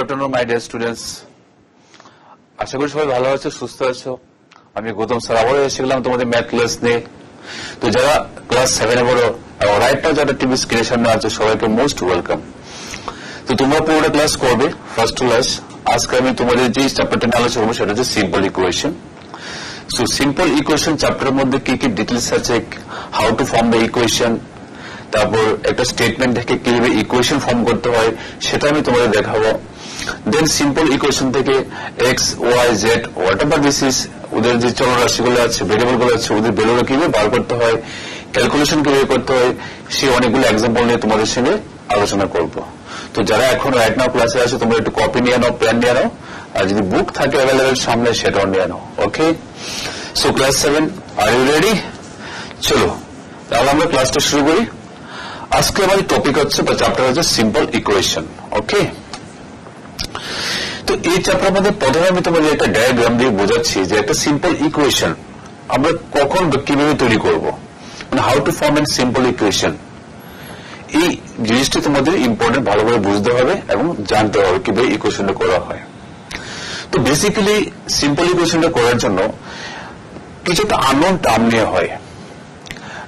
afternoon, my dear students. আশা করি সবাই ভালো আছো, সুস্থ আছো। আমি গৌতম স্যার আবারও এসে গেলাম তোমাদের ম্যাথ ক্লাস নিয়ে। তো যারা ক্লাস 7 এ পড়ো রাইট নাও যারা টিভি স্ক্রিনের সামনে আছে সবাইকে মোস্ট ওয়েলকাম। তো তোমরা পুরোটা ক্লাস করবে ফার্স্ট ক্লাস। আজকে আমি তোমাদের যে চ্যাপ্টারটা নিয়ে আলোচনা করবো সেটা হচ্ছে simple equation. So simple equation চ্যাপ্টারের মধ্যে কি কি ডিটেলস আছে, how to form the equation, তারপর একটা স্টেটমেন্ট থেকে কিভাবে ইকুয়েশন ফর্ম করতে হয় সেটা আমি তোমাদের দেখাবো। দেন সিম্পল ইকুয়েশন থেকে X Y Z whatever this is, ওদের যে চলরাশিগুলো আছে ভেরিয়েবল গুলো আছে ওদের ভ্যালুগুলো কিভাবে বার করতে হয়, ক্যালকুলেশন কিভাবে করতে হয়, সেই অনেকগুলো এক্সাম্পল নিয়ে তোমাদের সঙ্গে আলোচনা করব। তো যারা এখন রাইট নাও ক্লাসে আছে তোমরা একটু কপি নিয়ে নাও, পেন নিয়ে নাও, আর যদি বুক থাকে অ্যাভেলেবেল সামনে সেটাও নিয়ে নাও। Okay, so class 7 are you ready? চলো তাহলে আমরা ক্লাসটা শুরু করি। আজকে আমার টপিক হচ্ছে বা চ্যাপ্টার হচ্ছে সিম্পল ইকুয়েশন। ওকে, তো এই চ্যাপ্টার মধ্যে প্রথমে আমি তোমাদের একটা ডায়াগ্রাম দিয়ে বোঝাচ্ছি যে একটা সিম্পল ইকুয়েশন আমরা কখন কিভাবে তৈরি করব, মানে how to form N simple equation. এই জিনিসটা তোমাদের ইম্পর্টেন্ট, ভালোভাবে বুঝতে হবে এবং জানতে হবে কিভাবে ইকুয়েশনটা করা হয়। তো বেসিক্যালি সিম্পল ইকুয়েশনটা করার জন্য কিছু একটা আননোন টার্ম নিয়ে হয়।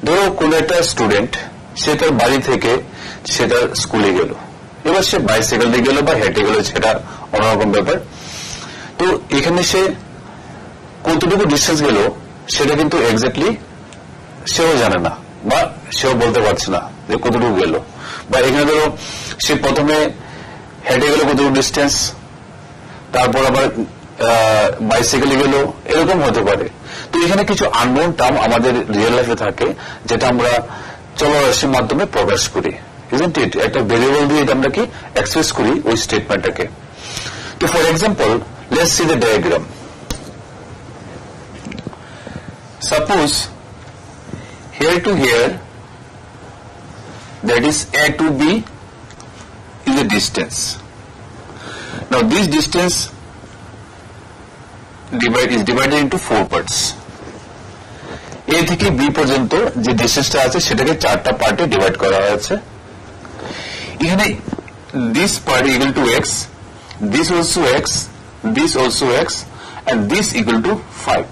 ধরো কোন একটা স্টুডেন্ট সে তার বাড়ি থেকে সে তার স্কুলে গেল, এবার সে বাইসাইকেল দিয়ে গেল বা হেঁটে গেল, সেটা অন্যরকম ব্যাপার। তো এখানে সে কতটুকু ডিস্টেন্স গেল সেটা কিন্তু এক্স্যাক্টলি সেও জানে না বা সেও বলতে পারছে না যে কতটুকু গেল। বা এখানে ধরো সে প্রথমে হেঁটে গেল কতটুকু ডিস্টেন্স, তারপর আবার বাইসাইকেলে গেল, এরকম হতে পারে। তো এখানে কিছু আননোন টার্ম আমাদের রিয়েল লাইফে থাকে যেটা আমরা চলরাশির মাধ্যমে প্রকাশ করি, ইজন্ট ইট? একটা ভেরিয়েবল দিয়ে এটা আমরা কি এক্সপ্রেস করি ওই স্টেটমেন্টটাকে। তো for example let's see the diagram. Suppose here to here, that is A to B is a distance. Now this distance is divided into 4 parts. A থেকে B পর্যন্ত যে ডিস্টেন্সটা আছে সেটাকে 4টা পার্টে ডিভাইড করা হয়েছে। এখানে this part equal to x, this also x, this also x, and this equal to 5.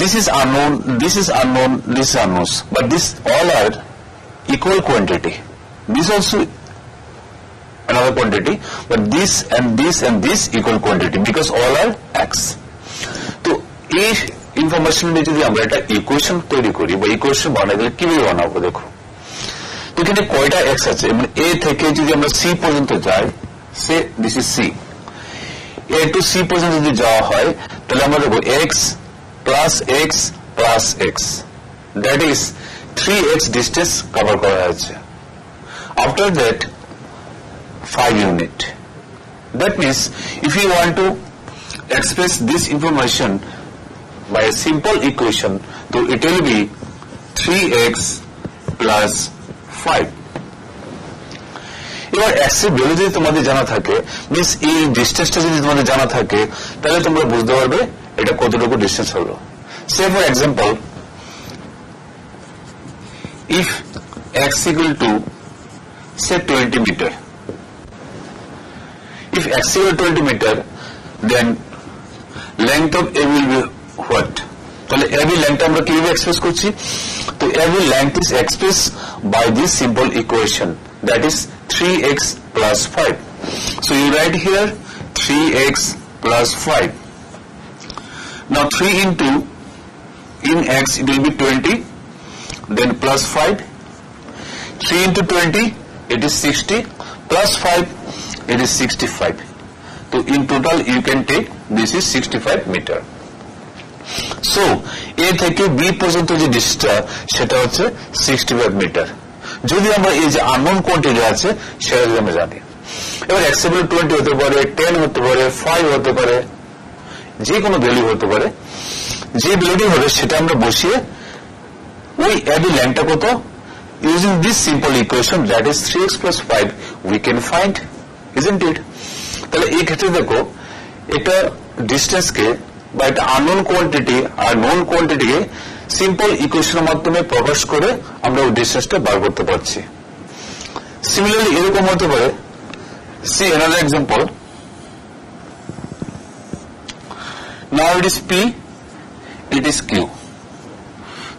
This is unknown, this is unknown, this is unknowns, but this all are equal quantity. This also another quantity, but this and this and this equal quantity because all are x. তো এই information নিয়ে যদি আমরা একটা equation তৈরি করি বা equation বানাই তাহলে কিভাবে বানাবো দেখো। তো এখানে কয়টা x আছে, মানে a থেকে যদি আমরা c পর্যন্ত যাই, say this is c, a to c পর্যন্ত যদি যাওয়া হয় তাহলে আমরা দেখো x plus x plus x, that is 3x distance cover করা হয়েছে। After that 5 unit, that means if you want to express this information by a simple equation, so it will be 3x plus 5. এবার x এর value যদি তোমাদের জানা থাকে, means এই ডিস্টেন্সটা যদি তোমাদের জানা থাকে তাহলে তোমরা বুঝতে পারবে এটা কতটুকু ডিস্টেন্স হলো। Say for example if x equal to say 20 meter, if x equal to 20 meter then length of a will be what? তাহলে ab length আমরা কিভাবে এক্সপ্রেস করছি? তো ab length is expressed by this simple equation, that is 3x plus 5. So you write here 3x plus 5. Now 3 into in x it will be 20, then plus 5, 3 into 20 it is 60, plus 5 it is 65. So in total you can take this is 65 meter. So A থেকে B পর্যন্ত যে ডিস্টেন্সটা সেটা হচ্ছে 65 metre. যদি আমরা এই যে আননোন কোয়ান্টিটি আছে সেটা যদি আমরা জানি, এবার x এর ভ্যালু 20 হতে পারে, 10 হতে পারে, 5 হতে পারে, যে কোনো ভ্যালু হতে পারে। যে ভ্যালুটি হবে সেটা আমরা বসিয়ে ওই ab লেন্থটা কত, using this simple equation that is 3x plus 5 we can find, isn't it? তাহলে এই ক্ষেত্রে দেখো এটা ডিস্টেন্সকে বা এটা আননোন কোয়ান্টিটি আর নোন কোয়ান্টিটিকে সিম্পল ইকুয়েশনের মাধ্যমে প্রকাশ করে আমরা ওই ডিস্টেন্সটা বার করতে পারছি। Similarly, এরকম হতে পারে, see another example. Now it is P, it is Q.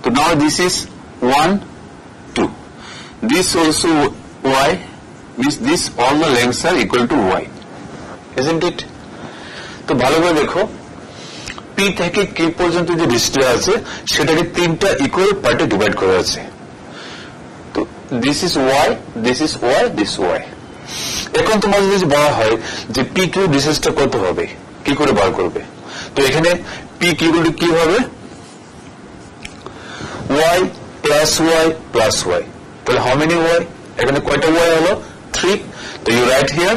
So now this is 1, 2. This also Y, means this all the lengths are equal to Y. Isn't it? তো ভালো করে দেখো, P থেকে Q পর্যন্ত যে ডিস্টেন্স আছে সেটাকে তিনটা ইকুয়াল পার্টে ডিভাইড করা আছে। তো this is Y, this is Y, this Y। এখন তোমার যদি বলা হয় যে P Q ডিস্টেন্সটা কত হবে, কি করে বার করবে? তো এখানে P Q কি হবে? Y plus Y plus Y। তাহলে হাউ মেনি Y? এখানে কয়টা Y হলো? 3। তো you write here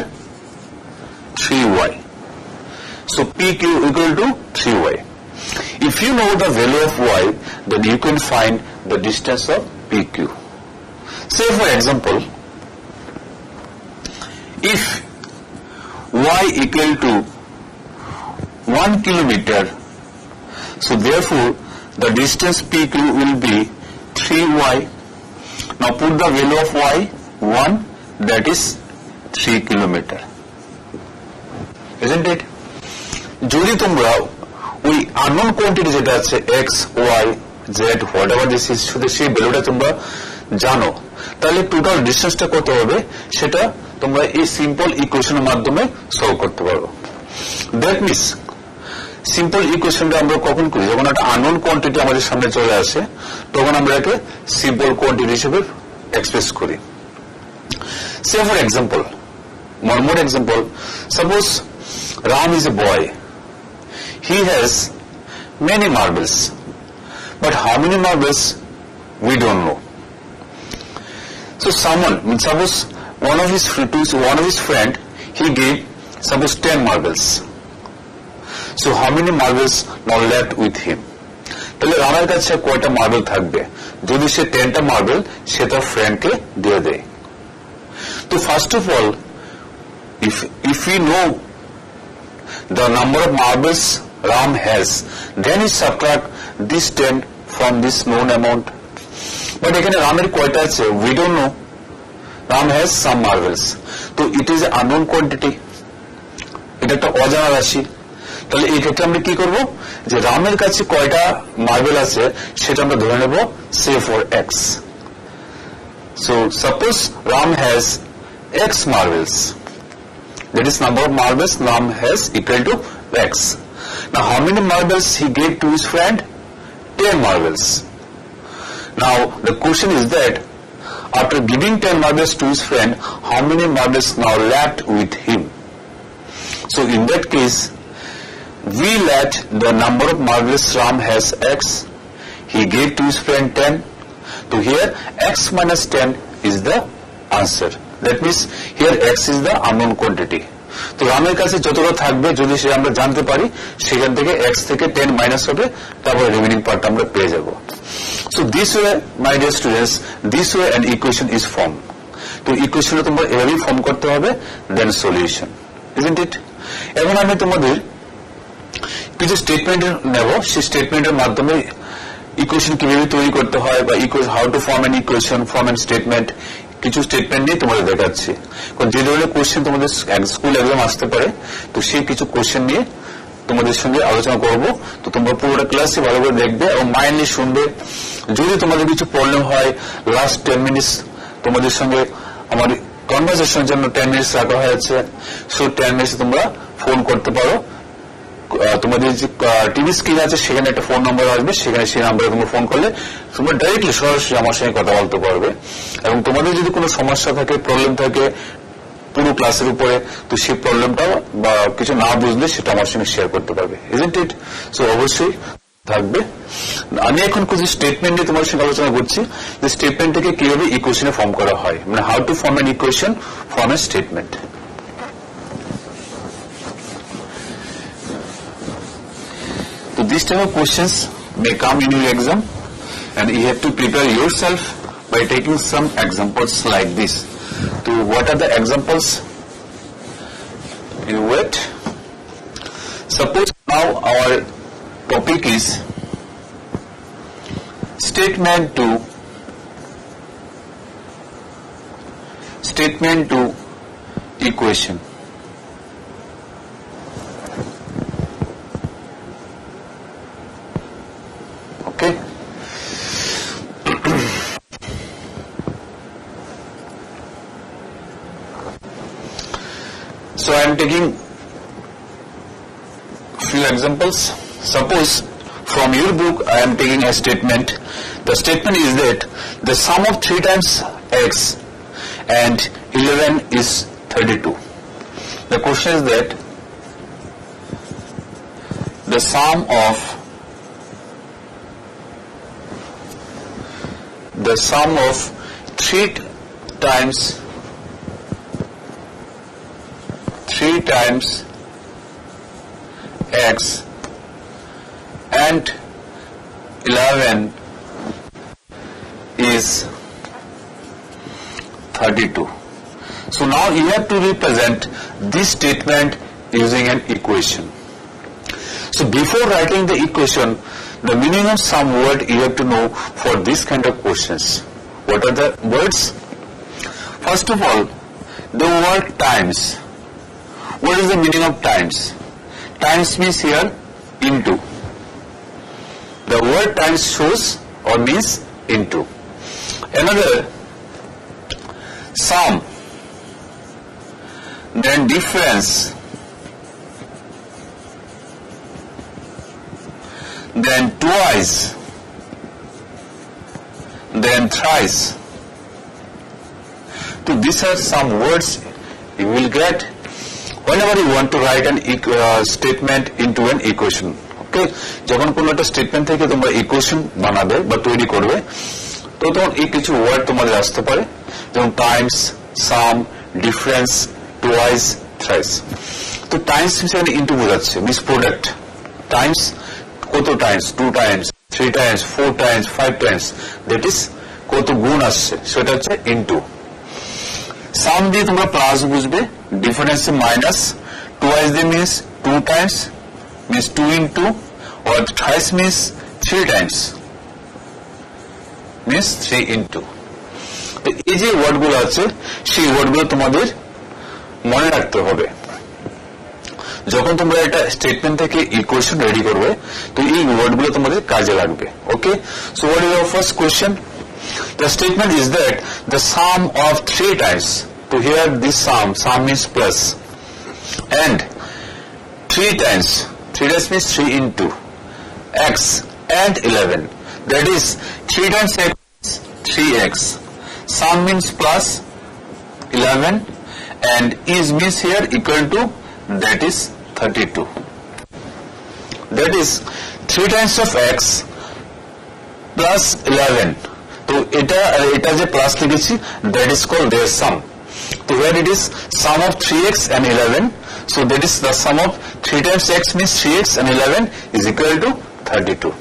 3Y। So PQ equal to 3Y. If you know the value of Y, then you can find the distance of PQ. Say for example, if Y equal to 1 kilometer, so therefore the distance PQ will be 3Y. Now put the value of Y, 1, that is 3 kilometer. Isn't it? যদি তোমরা ওই unknown quantity যেটা আছে X Y Z whatever this is, শুধু সেই ভ্যালুটা তোমরা জানো, তাহলে টোটাল ডিস্টেন্সটা কত হবে সেটা তোমরা এই সিম্পল ইকুয়েশনের মাধ্যমে সলভ করতে পারো। দ্যাট মিনস সিম্পল ইকুয়েশনটা আমরা কখন করি? যখন একটা আননোন কোয়ান্টিটি আমাদের সামনে চলে আসে তখন আমরা একে সিম্পল কোয়ান্টিটি হিসেবে এক্সপ্রেস করি। Say for example, more example, suppose Ram is a boy. He has many marbles, but how many marbles we don't know. So someone, suppose one of his friend, he gave suppose 10 marbles. So how many marbles now left with him? তাহলে রামের কাছে কয়টা marble থাকবে যদি সে 10টা marble সে তার ফ্রেন্ডকে দিয়ে দেয়? তো first of all, if we know the number of marbles Ram has, then we subtract this 10 from this known amount. But এখানে রামের কয়টা আছে we don't know. Ram has some marbles, তো it is an unknown quantity, এটা একটা অজানা রাশি। তাহলে এই ক্ষেত্রে আমরা কি করব, যে রামের কাছে কয়টা মার্বেল আছে সেটা আমরা ধরে নেব say for x. So suppose Ram has x marbles, that is number of marbles Ram has equal to x. Now how many marbles he gave to his friend? 10 marbles. Now the question is that after giving 10 marbles to his friend, how many marbles now left with him? So in that case, we let the number of marbles Ram has x, he gave to his friend 10. So here x minus 10 is the answer. That means here x is the unknown quantity. তো রামের কাছে যতটা থাকবে যদি সে আমরা জানতে পারি সেখান থেকে x থেকে 10 মাইনাস হবে, তারপর রিমেইনিং পার্ট আমরা পেয়ে যাব। So this way my dear students, this way an equation is form. তো ইকুয়েশনটা তোমরা এভাবেই ফর্ম করতে হবে, দেন সলিউশন, ইজন্ট ইট? এখন আমি তোমাদের কিছু স্টেটমেন্ট নেব, সেই স্টেটমেন্টের মাধ্যমে ইকুয়েশন কিভাবে তৈরি করতে হয় বা how to form an equation, form an statement, কিছু স্টেটমেন্ট নিয়ে তোমাদের দেখাচ্ছি। কারণ যে ধরনের কোশ্চেন তোমাদের স্কুল এক্সাম আসতে পারে, তো সেই কিছু কোশ্চেন নিয়ে তোমাদের সঙ্গে আলোচনা করব। তো তোমরা পুরোটা ক্লাসে ভালো করে দেখবে এবং মাইন্ডলি শুনবে। যদি তোমাদের কিছু প্রবলেম হয়, লাস্ট 10 মিনিটস তোমাদের সঙ্গে আমার কনভারসেশনের জন্য 10 মিনিটস রাখা হয়েছে। সো 10 মিনিটস তোমরা ফোন করতে পারো। তোমাদের যে টিভি স্ক্রিন আছে সেখানে একটা ফোন নাম্বার আসবে, সেখানে সেই নাম্বারে তোমরা ফোন করলে তোমরা ডাইরেক্টলি সরাসরি আমার সঙ্গে কথা বলতে পারবে। এবং তোমাদের যদি কোনো সমস্যা থাকে, প্রবলেম থাকে পুরো ক্লাসের উপরে, তো সেই প্রবলেমটা বা কিছু না বুঝলে সেটা আমার সঙ্গে শেয়ার করতে পারবে, ইজন্ট ইট? সো অবশ্যই থাকবে। আমি এখন কিছু স্টেটমেন্ট নিয়ে তোমার সঙ্গে আলোচনা করছি, যে স্টেটমেন্টটাকে কিভাবে ইকুয়েশনে ফর্ম করা হয়, মানে how to form an equation from a statement. So these type of questions may come in your exam, and you have to prepare yourself by taking some examples like this. So what are the examples? You wait. Suppose now our topic is statement statement to equation. Okay. So I am taking few examples. Suppose from your book I am taking a statement. The statement is that the sum of 3 times x and 11 is 32. The question is that the sum of 3 times x and 11 is 32. So now you have to represent this statement using an equation. So before writing the equation, the meaning of some word you have to know for this kind of questions. What are the words? First of all, the word times. What is the meaning of times? Times means here into. The word times shows or means into. Another, sum, then difference, then twice, then thrice. So these are some words you will get whenever you want to write an statement into an equation. Okay, যখন কোনো একটা statement থেকে তোমরা equation বানাবে বা তৈরি করবে তো তখন এই কিছু ওয়ার্ড তোমাদের আসতে পারে, যেমন টাইমস, সাম, ডিফারেন্স, টুয়াইস, থ্রাইস। তো টাইমস সেখানে ইনটু বোঝাচ্ছে, মিনস প্রোডাক্ট। টাইমস কত Times, 2 Times, 3 Times, 4 Times, 5 Times, that is কত গুণ আসছে সেটা হচ্ছে ইনটু। সাম দিয়ে তোমরা প্লাস বুঝবে, ডিফারেন্স মাইনাস, টুয়াইস দিয়ে means 2 Times, means 2 into, or thrice means 3 times, means 3 into. তো এই যে ওয়ার্ডগুলো আছে সেই ওয়ার্ডগুলো তোমাদের মনে রাখতে হবে যখন তোমরা একটা স্টেটমেন্ট থেকে ইকুয়েশন রেডি করবে, তো এই ওয়ার্ডগুলো তোমাদের কাজে লাগবে। Okay, so what is our first question? The statement is that the sum of 3 times, so here this sum means plus, and 3 times, 3 times means 3 into x and 11, that is 3 times x, 3x, sum means plus 11 and is means here equal to, that is 32. That is 3 times of x plus 11. So এটা যে plus লিখেছি, that is called their sum. So where it is sum of 3x and 11, so that is the sum of 3 times x means 3x and 11 is equal to 32.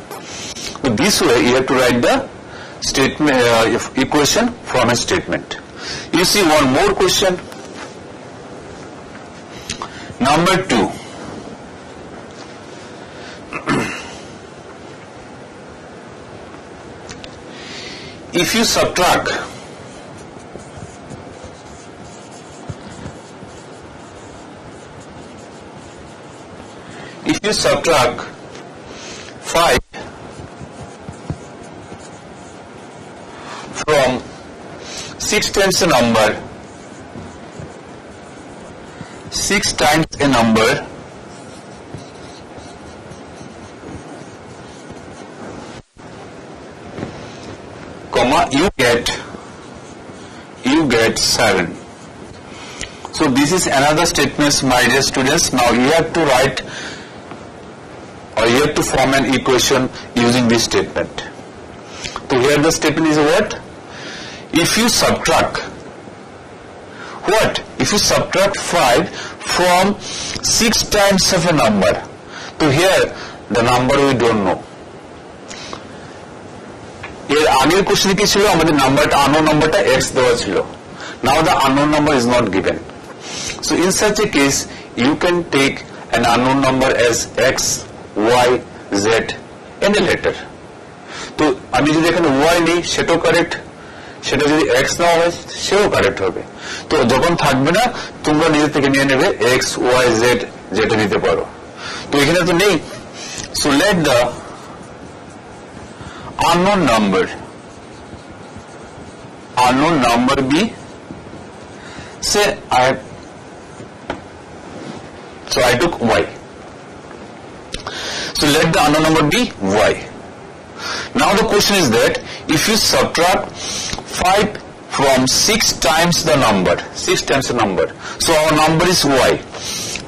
So this way you have to write the statement equation from a statement. You see one more question. Number 2. If you subtract if you subtract 5 from 6 times a number, 6 times a number, comma, you get 7. So this is another statement, my dear students. Now you have to write, or you have to form an equation using this statement. So here the statement is what? If you subtract what? If you subtract 5 from 6 times of a number, so here the number we don't know. এর আগের কোশ্চেনে কি ছিল, আমাদের নাম্বারটা, unknown নাম্বারটা x দেওয়া ছিল। Now the unknown number is not given. So in such a case you can take an unknown number as x, y, z and a letter. তো আমি যদি এখানে y নিই সেটাও কারেক্ট, সেটা যদি x নাও হয় সেও কারেক্ট হবে। তো যখন থাকবে না তোমরা নিজে থেকে নিয়ে নেবে x y z যেটা নিতে পারো। তো এখানে তো নেই, so let the unknown number be, say I took y, so let the unknown number be y. Now the question is that if you subtract 5 from 6 times the number, so our number is y,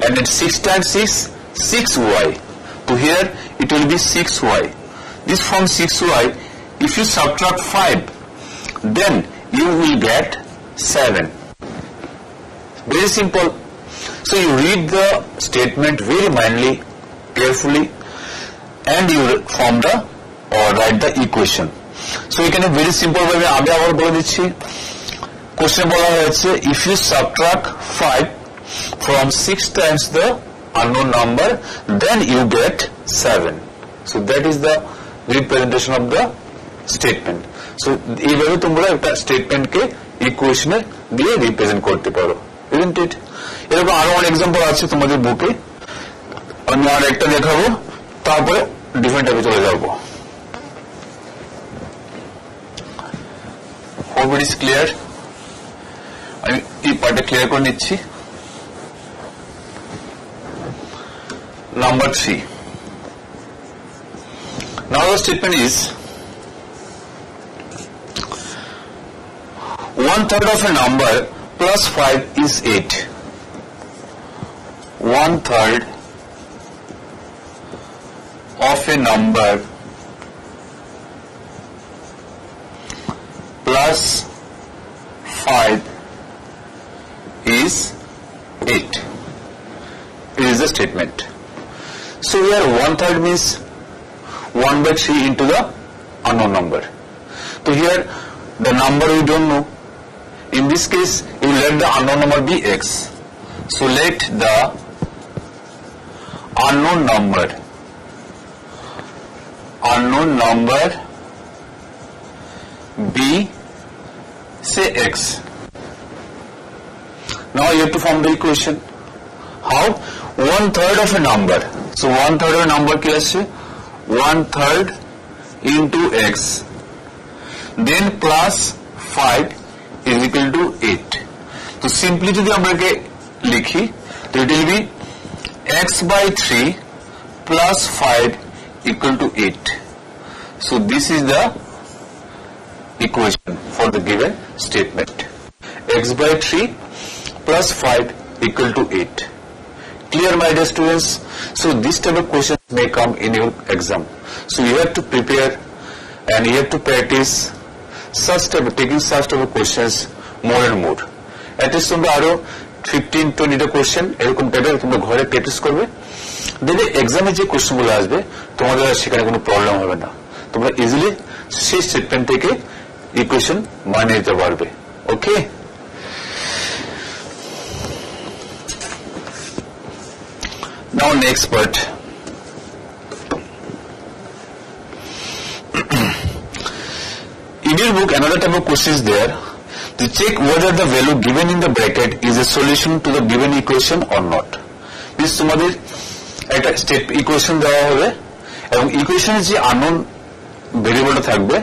and then 6 times 6y, so here it will be 6y. This from 6y, if you subtract 5, then you will get 7. Very simple. So you read the statement very mindly, carefully, and you form the or write the equation. So এখানে very simple ভাবে আমি আবার বলে দিচ্ছি, question বলা হয়েছে if you subtract 5 from 6 times the unknown number, then you get 7. So that is the representation of the statement. So এইভাবে তোমরা একটা স্টেটমেন্টকে ইকুয়েশনে দিয়ে রিপ্রেজেন্ট করতে পারো, isn't it? এরকম আরো অনেক এক্সাম্পল আছে তোমাদের বুকে, আমি আর একটা দেখাবো তারপরে ডিফারেন্ট টাইপে চলে যাবো। Hope it is clear. আমি এই পার্টটা ক্লিয়ার করে নিচ্ছি। Number 3. Now the statement is 1/3 of a number plus 5 is 8. 1/3 of a number plus 5 is 8. It is the statement. So here 1/3 means 1/3 into the unknown number. So here the number we don't know. In this case, you let the unknown number be x. So let the unknown number be, say, x. Now you have to form the equation. How? 1/3 of a number. So 1/3 of a number কি আছে? 1/3 into x. Then plus 5 is equal to 8. So simply যদি আমরা কে লিখি, তো it will be x by 3 plus 5 equal to 8. So this is the equation for the given statement. X by 3 plus 5 equal to 8. Clear, my dear students? So this type of questions may come in your exam. So you have to prepare and you have to practice taking such type of questions more and more. At least তোমরা আরো 15-20টা question এরকম টাইপের তোমরা ঘরে practice করবে, দেখবে এক্সামে যে কোশ্চেনগুলো আসবে তোমাদের সেখানে কোনো প্রবলেম হবে না, তোমরা ইজিলি সেই স্টেটমেন্ট থেকে ইকুয়েশন বানিয়ে নিতে পারবে। ওকে, now next part. In your book another type of question is there to check whether the value given in the bracket is a solution to the given equation or not. This তোমাদের একটা step equation দেওয়া হবে এবং ইকুয়েশনের যে unknown ভেরিয়েবলটা থাকবে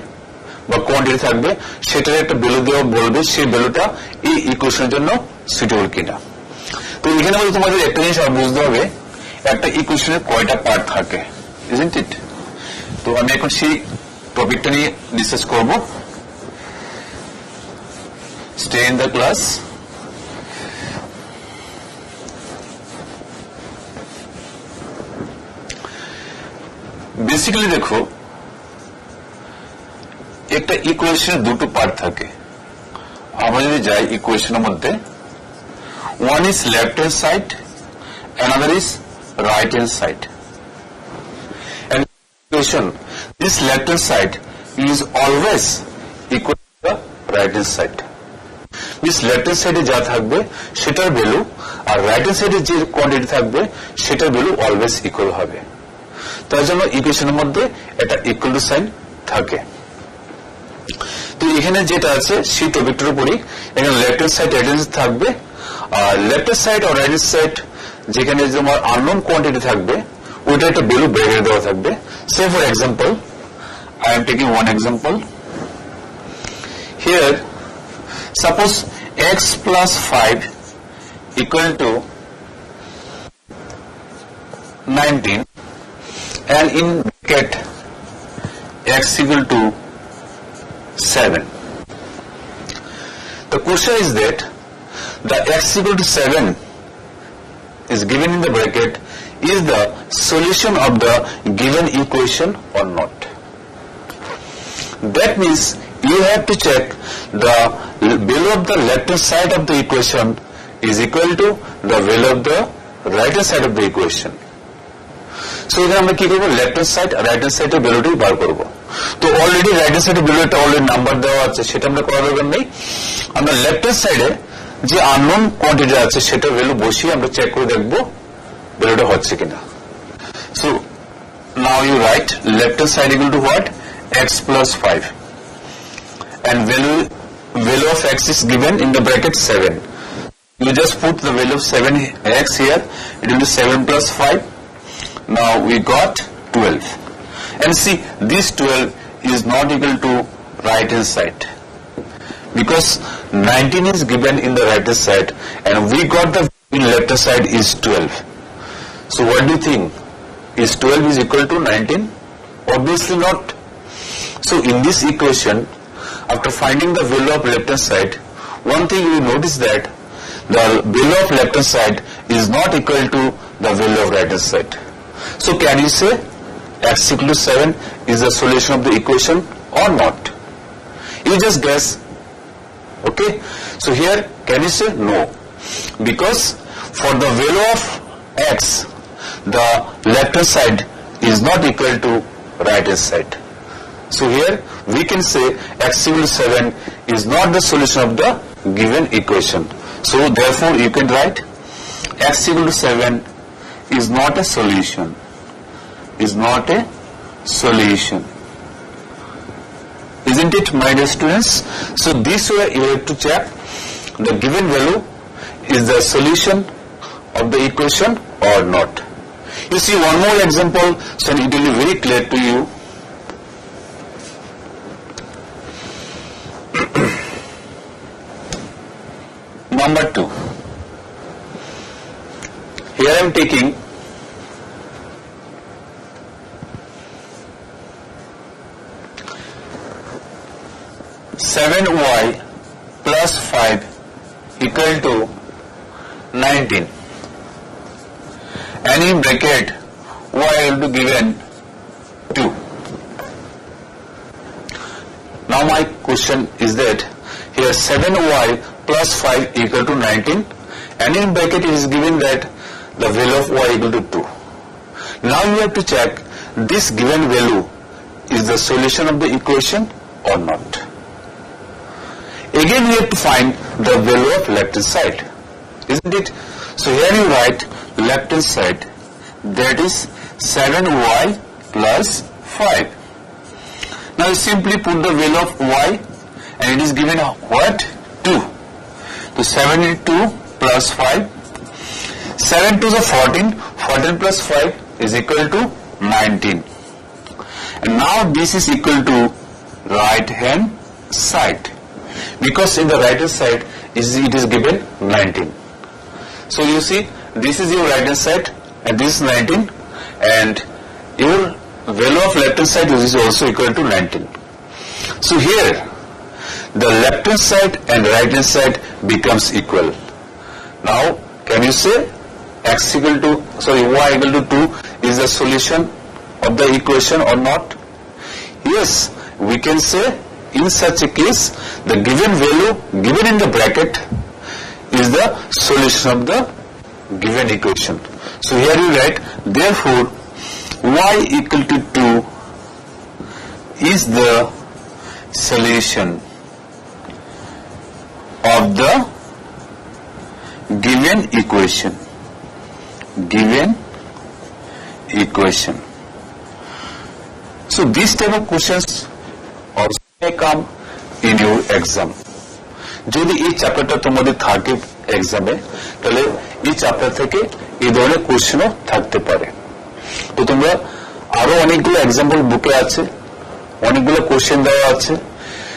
বা quantity থাকবে সেটার একটা ভ্যালু দেওয়া বলবে সেই ভ্যালুটা এই ইকুয়েশনের জন্য সুইটেবল কিনা। তো এখানে তোমাদের একটা জিনিস আর বুঝতে হবে, একটা ইকুয়েশনের কয়টা পার্ট থাকে, isn't it? তো আমি এখন সেই টপিকটা নিয়ে ডিসকাস করব। Stay in the class. Basically দেখো একটা ইকুয়েশনের দুটো পার্ট থাকে। আমরা যদি যাই ইকুয়েশনের মধ্যে, one is left hand side, another is right hand side. And equation, this left hand side is always equal to the right hand side. This left hand side যা থাকবে সেটার ভ্যালু আর রাইট হ্যান্ড সাইডে যে quantity থাকবে সেটার value always equal হবে। তার জন্য ইকুয়েশনের মধ্যে এটা ইকুয়াল টু সাইন থাকে। তো এখানে যেটা আছে সেই টপিকটার উপরই এখানে left hand side right hand থাকবে, আর লেফট হ্যান্ড সাইড আর রাইট হ্যান্ড সাইড যেখানে তোমার আননোন কোয়ান্টিটি থাকবে ওইটা একটা ভ্যালু ব্র্যাকেটে দেওয়া থাকবে। Say for example, I am taking one example. Here, suppose x plus 5 equal to 19 and in bracket x equal to 7. The question is that the x equal to 7 is given in the bracket is the solution of the given equation or not. That means you have to check the value of the left hand side of the equation is equal to the value of the right hand side of the equation. So এখানে আমরা কি করব, left hand side আর right hand সাইডের ভ্যালুটি বার করব। তো already right hand সাইডের ভ্যালুটা অলরেডি নাম্বার দেওয়া আছে, সেটা আমরা করার দরকার নেই। আমরা লেফট হ্যান্ড সাইডে যে আননোন কোয়ান্টিটি আছে সেটা ভ্যালু বসিয়ে আমরা চেক করে দেখব ভ্যালুটা হচ্ছে কিনা। So now you write left hand side equal to what, x plus 5 and value of x is given in the bracket 7. You just put the value of 7x here, it will be 7 plus 5. Now we got 12. And see, this 12 is not equal to right hand side because 19 is given in the right hand side and we got the in left hand side is 12. So what do you think? Is 12 is equal to 19? Obviously not. So in this equation, after finding the value of left hand side, one thing you will notice that the value of left hand side is not equal to the value of right hand side. So can you say x equal to 7 is the solution of the equation or not? You just guess. Okay. So here can you say no? Because for the value of x, the left hand side is not equal to right hand side. So here we can say x equal to 7 is not the solution of the given equation. So therefore you can write x equal to 7 is not a solution. Is not a solution. Isn't it, my dear students? So this way you have to check the given value is the solution of the equation or not. You see one more example, so it will be very clear to you. Number 2. Here I am taking 7y plus 5 equal to 19 and in bracket y will be given 2. Now my question is that here 7y plus 5 equal to 19 and in bracket it is given that the value of y equal to 2. Now you have to check this given value is the solution of the equation or not. Again we have to find the value of left hand side, isn't it? So here you write left hand side, that is 7y plus 5. Now you simply put the value of y and it is given what? 2. So 72 plus 5, 7 to the 14, 14 plus 5 is equal to 19. And now this is equal to right hand side because in the right hand side it is given 19. So you see this is your right hand side and this is 19 and your value of left hand side is also equal to 19. So here the left hand side and right hand side becomes equal. Now can you say y equal to 2 is the solution of the equation or not? Yes, we can say in such a case the given value given in the bracket is the solution of the given equation. So here you write therefore y equal to 2 is the solution of the given equation. So these type of questions also may come in your exam. যদি এই চ্যাপ্টারটা তোমাদের থাকে এক্সামে, তাহলে এই chapter থেকে এই ধরনের কোশ্চেনও থাকতে পারে। তো তোমরা আরো অনেকগুলো এক্সাম্পল বুকে আছে, অনেকগুলো কোশ্চেন দেওয়া আছে।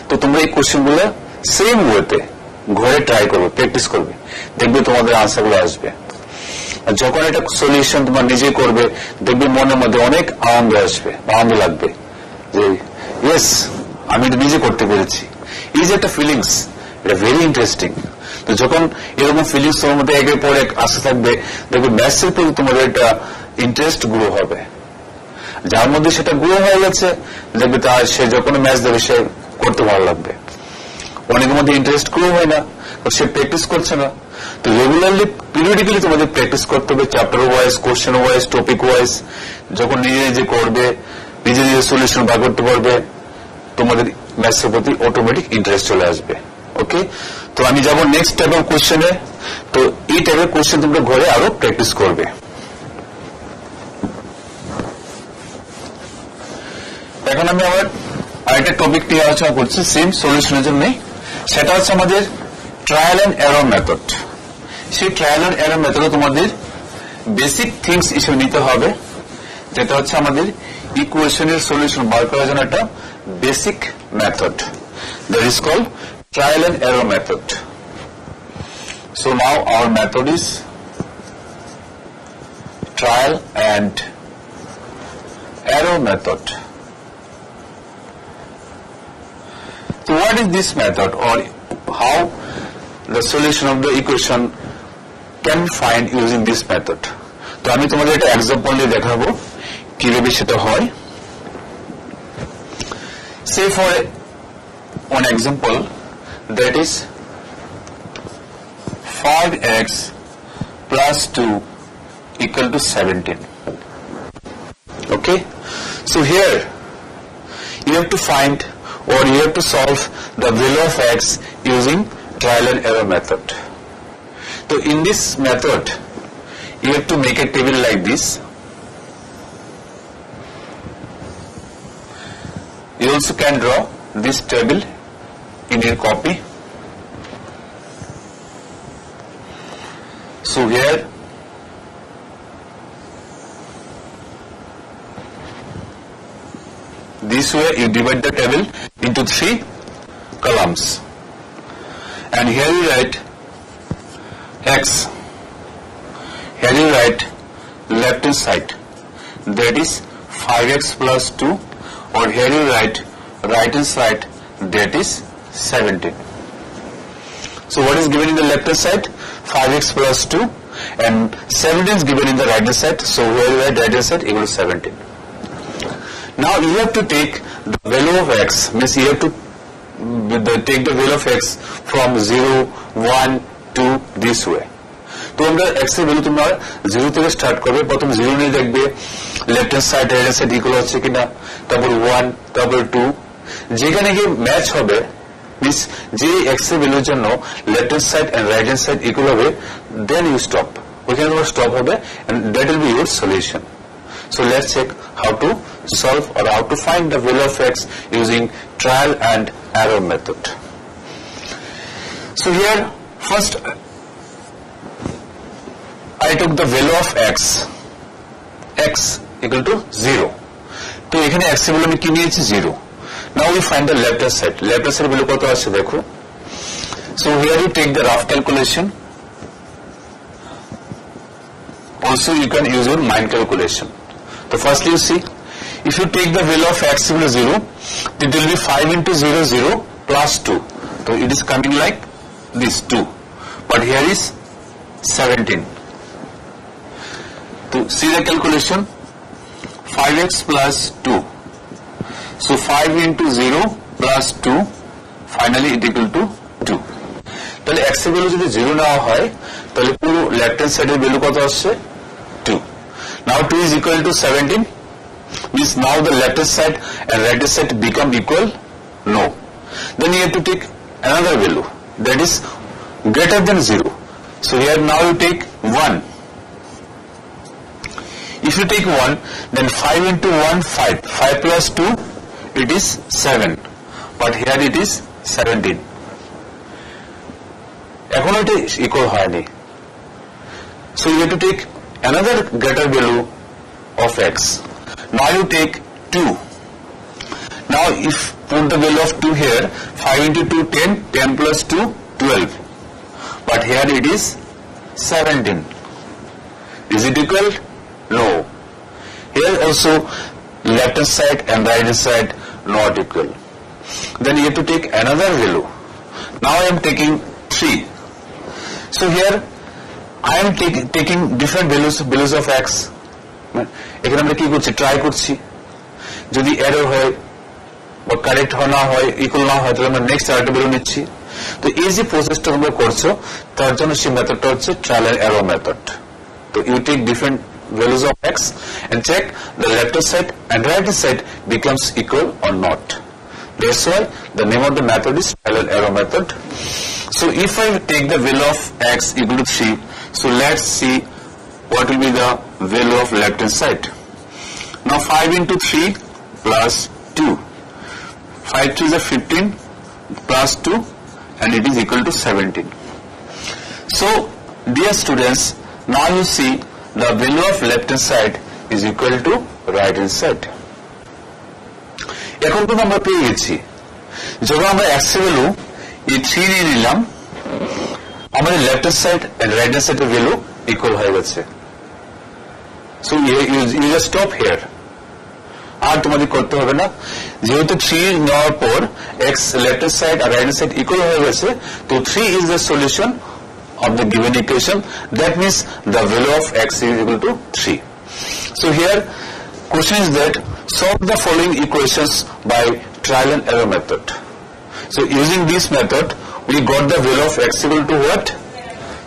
তো তোমরা এই কোশ্চেনগুলো সেম ওয়েতে ঘরে ট্রাই করবে, প্র্যাকটিস করবে, দেখবে তোমাদের আনসারগুলো আসবে। আর যখন এটা সলিউশন তোমার নিজে করবে, দেখবে মনের মধ্যে অনেক আনন্দ আসবে, আনন্দ লাগবে যে ইয়েস আমি এটা নিজে করতে পেরেছি। এই যে একটা ফিলিংস, এটা ভেরি ইন্টারেস্টিং। তো যখন এরকম ফিলিংস তোমার মধ্যে একের পর এক আসতে থাকবে, দেখবে ম্যাথসের প্রতি তোমাদের একটা ইন্টারেস্ট গ্রো হবে। যার মধ্যে সেটা গ্রো হয়ে গেছে, দেখবে তার সে যখন ম্যাথস দেবে সে করতে ভালো লাগবে। অনেকের মধ্যে ইন্টারেস্ট গ্রো হয় না, সে প্র্যাকটিস করছে না। তো রেগুলারলি পিরিয়ডিক্যালি তোমাদের প্র্যাকটিস করতে হবে, chapter wise, question wise, topic wise. যখন নিজে নিজে করবে, নিজে নিজে সলিউশন বার করতে পারবে, তোমাদের ম্যাথসের প্রতি অটোমেটিক ইন্টারেস্ট চলে আসবে। ওকে, তো আমি যাব নেক্সট টাইপের কোশ্চেনে। তো এই টাইপের কোশ্চেন তোমরা ঘরে আরো প্র্যাকটিস করবে। এখন আমি আবার আরেকটা টপিক নিয়ে আলোচনা করছি সেম সলিউশনের জন্য, সেটা হচ্ছে আমাদের ট্রায়াল এন্ড এরর মেথড। সেই ট্রায়াল এন্ড এরর মেথডে তোমাদের বেসিক থিংস হিসেবে নিতে হবে, যেটা হচ্ছে আমাদের ইকুয়েশনের সলিউশন বার করার জন্য একটা basic method, that is called trial and error method. So now our method is trial and error method. So what is this method, or how the solution of the equation can find using this method? তো আমি তোমাদের একটা example দিয়ে দেখাবো কিভাবে সেটা হয়। Say for one example, that is 5x plus 2 equal to 17. Okay, so here you have to find, or you have to solve the value of x using trial and error method. So in this method you have to make a table like this. You also can draw this table in your copy. So here this way you divide the table into 3 columns, and here you write x, here you write left hand side, that is 5x plus 2, or here you write right hand side, that is 17. So what is given in the left hand side? 5x plus 2, and 17 is given in the right hand side. So here you write right hand side equal to 17. Now you have to take the value of x, means you have to take the value of x from 0, 1, 2 this way. তো আমরা x এর value তোমরা 0 থেকে start করবে। প্রথম 0 নিয়ে দেখবে left hand side right hand side equal হচ্ছে কিনা, তারপর 1, তারপর 2, যেখানে গিয়ে ম্যাচ হবে, মিন্স যে এক্স এর ভ্যালুর জন্য left hand side and right hand side equal হবে, দেন ইউ স্টপ, ওইখানে তোমার স্টপ হবে, and that will be your solution. So let's check how to solve or how to find the value of x using trial and error method. So here first I took the value of x equal to 0. তো এখানে x এর value আমি কি নিয়েছি 0. Now we find the left hand side. Left hand side value কত আসছে দেখো। So here you take the rough calculation. Also you can use your mind calculation. So firstly you see, if you take the value of x equal to 0, it will be 5 into 0, 0 plus 2. So it is coming like this 2. But here is 17. To see the calculation, 5x plus 2. So 5 into 0 plus 2, finally it equal to 2. তাহলে x এর value যদি 0 নেওয়া হয়, তাহলে পুরো left hand সাইডের value কত আসছে 2. Now 2 is equal to 17, means now the left hand side and right hand side become equal? No. Then you have to take another value, that is greater than 0. So here now you take 1. If you take 1, then 5 into 1, 5. 5 plus 2, it is 7. But here it is 17 এখন এটা equal হয়নি so you have to take another greater value of x now you take 2 now if put the value of 2 here 5 into 2 10 10 plus 2 12 but here it is 17 is it equal no here also left hand side and right hand side not equal then you have to take another value now I am taking 3 so here I am taking different values of x এখানে আমরা কি করছি try করছি যদি error হয় বা correct না হয় ইকুয়াল না হয় তাহলে আমরা নেক্সট আরেকটা ভ্যালু নিচ্ছি তো এই যে প্রসেসটা তোমরা করছো তার জন্য সেই মেথডটা হচ্ছে ট্রায়াল এন্ড এরর মেথড তো you take different values of x and check the left hand side and right hand side becomes equal or not. That's why the name of the method is trial and error method. So if I take the value of x equal to 3, so let's see what will be the value of left hand side. Now 5 into 3 plus 2. 5 3 is 15 plus 2 and it is equal to 17. So dear students, now you see the value of left hand side is equal to right hand side. এখন তো আমরা পেয়ে গেছি যখন আমরা x এর value এই 3 নিয়ে নিলাম আমাদের left hand side and right hand সাইডের ভ্যালু ইকুয়াল হয়ে গেছে so you just stop here আর তোমাদের করতে হবে না যেহেতু 3 নেওয়ার পর x লেফট হ্যান্ড সাইড আর রাইট হ্যান্ড সাইড ইকুয়াল হয়ে গেছে তো 3 is the solution of the given equation. That means the value of x is equal to 3. So here question is that solve the following equations by trial and error method. So using this method we got the value of x equal to what?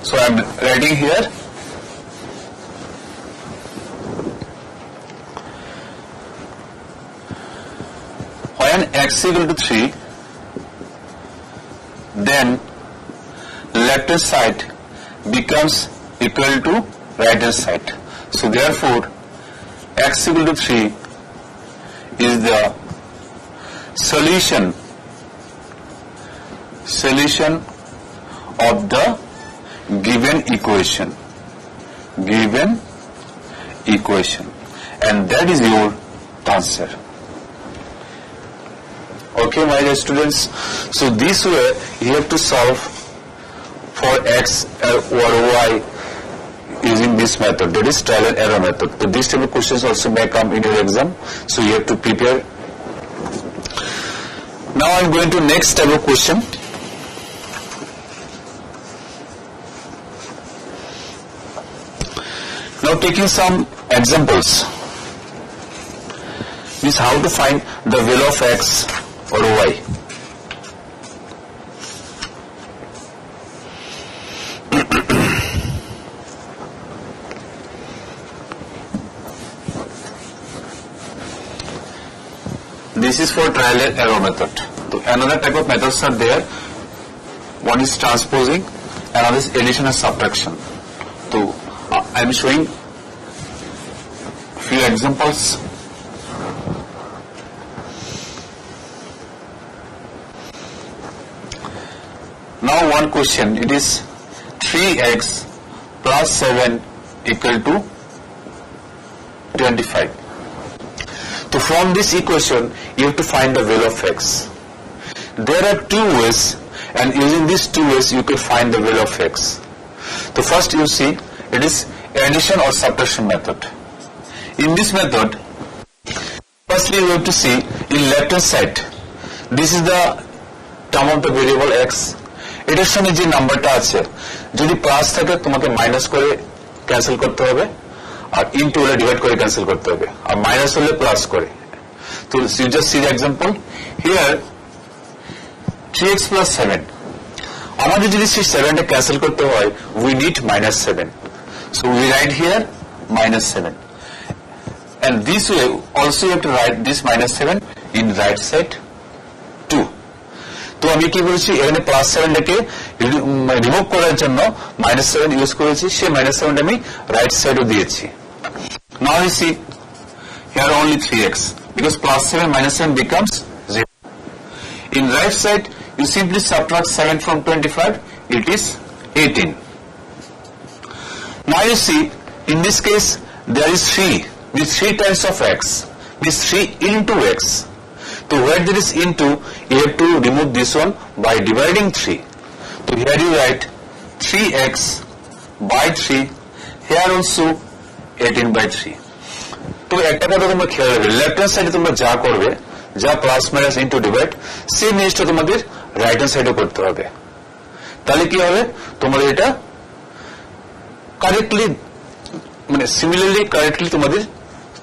So I am writing here when x equal to 3 then left hand side becomes equal to right hand side. So therefore x equal to 3 is the solution of the given equation and that is your answer. Okay my dear students, so this way you have to solve for x or y using this method, that is trial and error method. So these type of questions also may come in your exam, so you have to prepare. Now I am going to next type of question. Now taking some examples is how to find the value of x or y. This is for trial and error method. So another type of methods are there. One is transposing, another is addition and subtraction. So I am showing few examples. Now one question, it is 3x plus 7 equal to 25. So from this equation you have to find the value of x. There are two ways and using these two ways you can find the value of x. So first you see it is addition or subtraction method. In this method firstly you have to see in left hand side this is the term of the variable x. এটার সঙ্গে যে নাম্বারটা আছে যদি plus থাকে তোমাকে minus করে cancel করতে হবে আর ইনটু হলে ডিভাইড করে ক্যান্সেল করতে হবে আর মাইনাস হলে প্লাস করে তো you just see the example here 3x plus 7 আমাদের যদি সেই 7 টা ক্যান্সেল করতে হয় we need -7 so we write here -7 and this way also you have to write this -7 in right side 2. তো আমি কি বলেছি এখানে +7 টাকে রিমুভ করার জন্য -7 ইউজ করেছি সেই -7 আমি রাইট সাইডে দিয়েছি now you see here only 3x because +7 -7 becomes 0 in right side You simply subtract 7 from 25, it is 18. Now you see, in this case, there is 3, with 3 times of x, means 3 into x. So where there is into, you have to remove this one by dividing 3. So here you write 3x by 3, here also 18 by 3. তো একটা কথা তোমরা খেয়াল রাখবে, left hand সাইডে তোমরা যা করবে, যা প্লাস মাইনাস ইনটু ডিভাইড, সেই জিনিসটা তোমাদের রাইট হ্যান্ড সাইডে করতে হবে। তাহলে কি হবে, তোমাদের এটা কারেক্টলি, মানে সিমিলারলি কারেক্টলি তোমাদের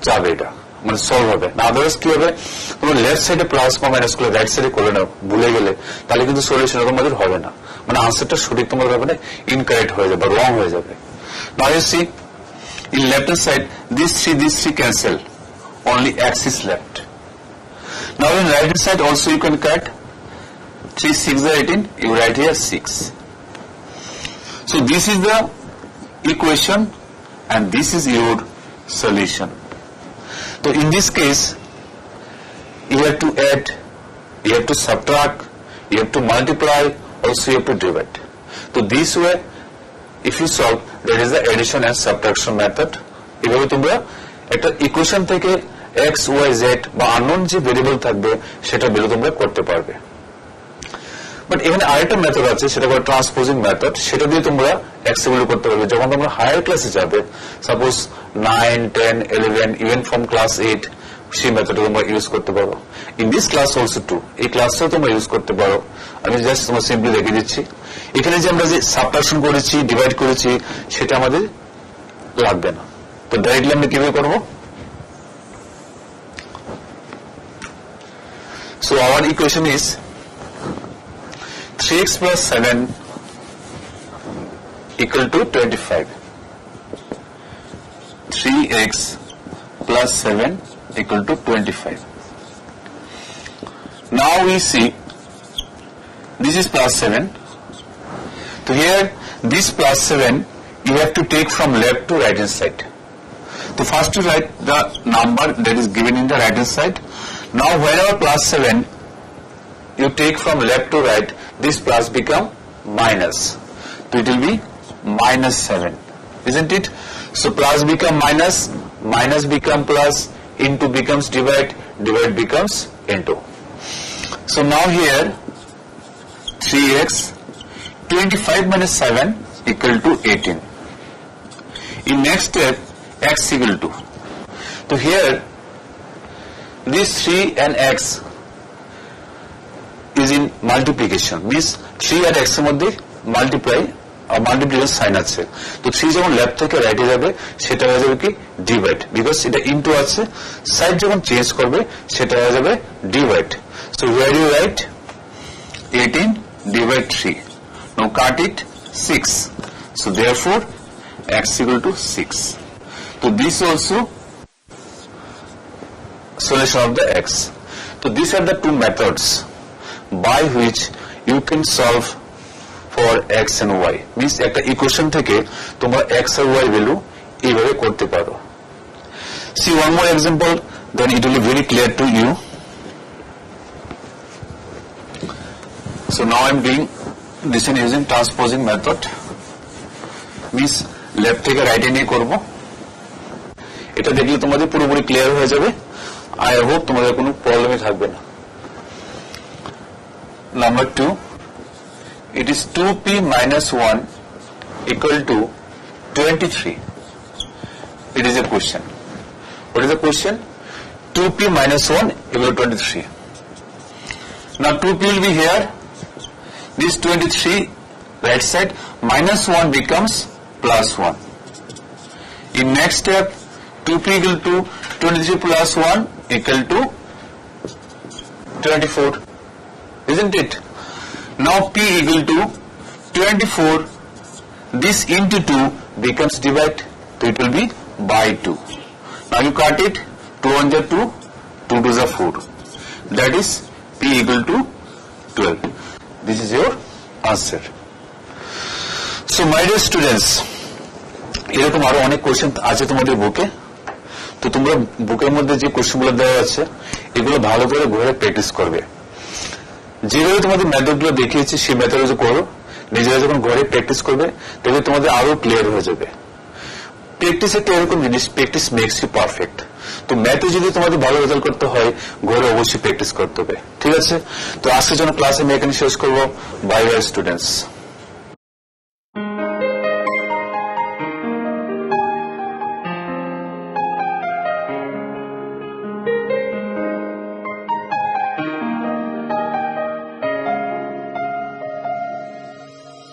যাবে, এটা মানে সলভ হবে না। আদারওয়াইজ কি হবে, তোমরা লেফট সাইডে প্লাস বা মাইনাস করে রাইট সাইডে করে নাও, ভুলে গেলে, তাহলে কিন্তু সলিউশন তোমাদের হবে না, মানে আনসারটা সঠিক তোমাদের হবে না, ইনকারেক্ট হয়ে যাবে, রং হয়ে যাবে। Now you see, in left hand side, these three cancel, only x is left. Now in right hand side also you can cut 3 6 are 18, you write here 6. So this is the equation and this is your solution. So in this case you have to add, you have to subtract, you have to multiply, also you have to divide. So this way if you solve, that is the addition and subtraction method. এভাবে তোমরা একটা equation থেকে x y z বা unknown যে variable থাকবে সেটা বের তোমরা করতে পারবে। বাট এখানে আরেকটা মেথড আছে, সেটা হলো ট্রান্সপোজিং মেথড, সেটা দিয়ে তোমরা x এর ভ্যালু করতে পারবে। যখন তোমরা হায়ার ক্লাসে যাবে, সাপোজ 9 10 11 ইভেন ফ্রম ক্লাস 8, সেই মেথডটা তোমরা ইউজ করতে পারো। In this class also to, এই ক্লাসটাও তোমরা ইউজ করতে পারো। আমি জাস্ট তোমার সিম্পলি দেখিয়ে দিচ্ছি। এখানে যে আমরা যে সাবট্রাকশন করেছি, ডিভাইড করেছি, সেটা আমাদের লাগবে না। তো ডাইরেক্টলি আমরা কিভাবে করবো? So our equation is 3x plus 7 equal to 25. 3x plus 7 equal to 25. Now we see this is plus 7. So here this plus 7 you have to take from left to right hand side. So first you write the number that is given in the right hand side. Now whenever plus 7 you take from left to right, this plus become minus. So it will be minus 7, isn't it? So plus become minus, minus become plus, into becomes divide, divide becomes into. So now here 3x 25 minus 7 equal to 18. In next step x equal to, so here this 3 and x is in multiplication, means 3 and x এর মধ্যে multiply or multiplication sign আছে। তো 3 যখন left থেকে রাইটে যাবে সেটা হয়ে যাবে কি ডিভাইড, বিকজ এটা ইনটু আছে, সাইড যখন চেঞ্জ করবে সেটা হয়ে যাবে divide. So where you write 18 divide 3. Now cut it 6. So therefore x equal to 6. So this also solution of the x. So these are the two methods by which you can solve for x and y. Means একটা equation থেকে তোমরা x আর y value এইভাবে করতে পারো। See one more example, then it will be very clear to you. So now I am doing this one using transposing method. Means left থেকে right এ নিয়ে করব। এটা দেখলে তোমাদের পুরোপুরি ক্লিয়ার হয়ে যাবে। I hope তোমাদের কোনো প্রবলেমই থাকবে না। Number 2, it is 2p minus 1 equal to 23. It is a question. What is the question? 2p minus 1 equal to 23. Now 2p will be here. This 23 right side minus 1 becomes plus 1. In next step 2p equal to 23 plus 1 equal to 24, isn't it? Now p equal to 24, this into 2 becomes divide, so it will be by 2. Now you cut it, 2 1 is 2, 2 2 is 4, that is p equal to 12. This is your answer. So my dear students, এরকম আরো অনেক question আছে তোমাদের বুকে। তো তোমরা বুকের মধ্যে যে কোশ্চেনগুলো দেওয়া আছে এগুলো ভালো করে ঘুরে প্র্যাকটিস করবে। যেভাবে তোমাদের মেথড গুলো দেখিয়েছি সেই মেথড করো, নিজেরা যখন ঘরে প্র্যাকটিস করবে তবে তোমাদের আরো ক্লিয়ার হয়ে যাবে। প্র্যাকটিস একটা এরকম জিনিস, প্র্যাকটিস মেক্স ইউ পারফেক্ট। তো ম্যাথে যদি তোমাদের ভালো রেজাল্ট করতে হয় ঘরে অবশ্যই প্র্যাকটিস করতে হবে, ঠিক আছে? তো আজকের জন্য ক্লাসে আমি এখানে শেষ করবো। Bye bye students.